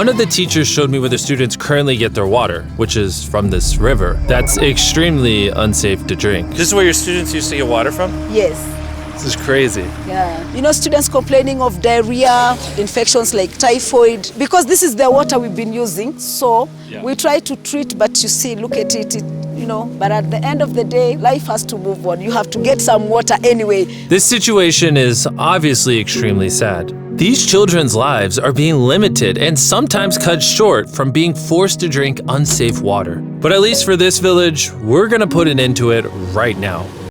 One of the teachers showed me where the students currently get their water, which is from this river. That's extremely unsafe to drink. This is where your students used to get water from? Yes. This is crazy. Yeah. You know, students complaining of diarrhea, infections like typhoid, because this is the water we've been using. So we try to treat, but you see, look at it, you know, but at the end of the day, life has to move on. You have to get some water anyway. This situation is obviously extremely sad. These children's lives are being limited and sometimes cut short from being forced to drink unsafe water. But at least for this village, we're gonna put an end to it right now.